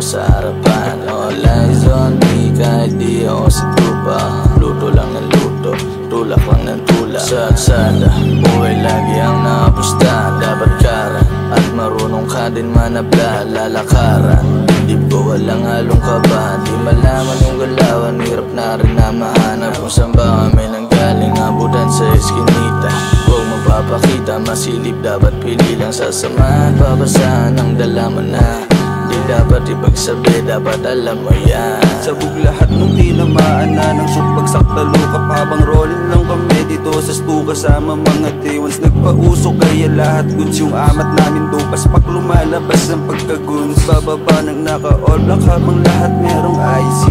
ako sa harapan. All eyes on me, kahit di ako sa tupa. Luto lang ng luto, tulak lang ng tulak. Sa atsada, buhay lagi ang nakapusta. Dapat karan, at marunong ka din manabla. Lalakaran, dib ko walang halong kaba. Di malaman yung galawan, hirap na rin na mahanap. Kung saan ba kami nanggaling, abutan sa eskinita. Huwag mapapakita, masilip dapat pili lang sa samahan. Babasahan ang dalaman na di dapat ipagsabi, dapat alam mo yan. Sabog lahat ng tinamaan na ng sumpagsak talukap. Habang rolling lang kami dito sa stu kasama mga day-ones. Nagpausok kaya lahat goods yung amat namin dupas. Pak lumalabas ang pagkaguns. Bababa ng naka-all black habang lahat merong IC.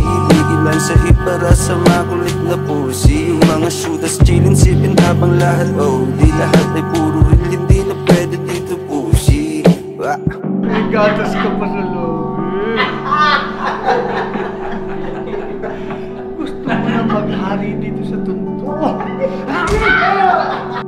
Ilan sa ipara sa makulit na pusi. Yung mga shooters chillin sipin habang lahat di lahat ay puro real, hindi na pwede dito pusi. May gatas ka pa sa loob. Gusto mo na maghari dito sa tunto.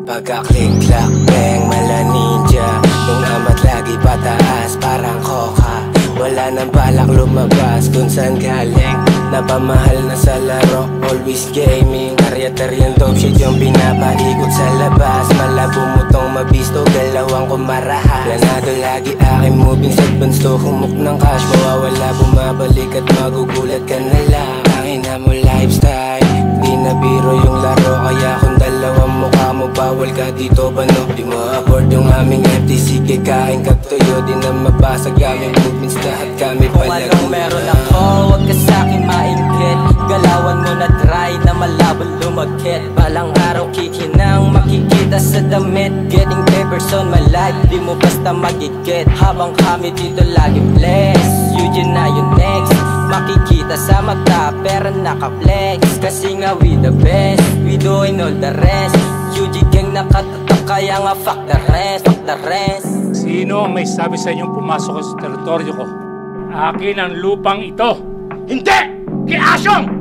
Pagka-click, clack, bang, mala ninja. Yung amat lagi pataas, parang koka. Wala nang balak lumabas kung saan galing. Napamahal na sa laro, always gaming. Karya-taryang dope shit yung pinapaikot sa labas. Malabumutong mabisto, galawang kumaraha. Planado lagi aking moving sa bansto. Humok ng cash, mawawala, bumabalik at magugulat ka na lang. Tangina mo lifestyle, di na biro yung laro. Kaya kung dalawang mukha mo, bawal ka dito ba no? Di mo afford yung aming FTC, kikain kagtuyo. Di na mabasag aming movements, lahat kami pala. Kung anong meron ako, wag ka sa'kin maingkit. Galawan mo na try na malabon lumagkit. Balang araw kikinang makikita sa damit. Getting papers on my life, di mo basta magigit. Habang kami dito lagi blessed, Eugene na yung next. Makikita sa mata, pero naka-flex. Kasi nga we the best, we doing all the rest. UG gang nakatatak, kaya nga fuck the rest, fuck the rest. Sino ang may sabi sa inyong pumasok sa teritoryo ko? Akin ang lupang ito. Hindi! Kay Asyong!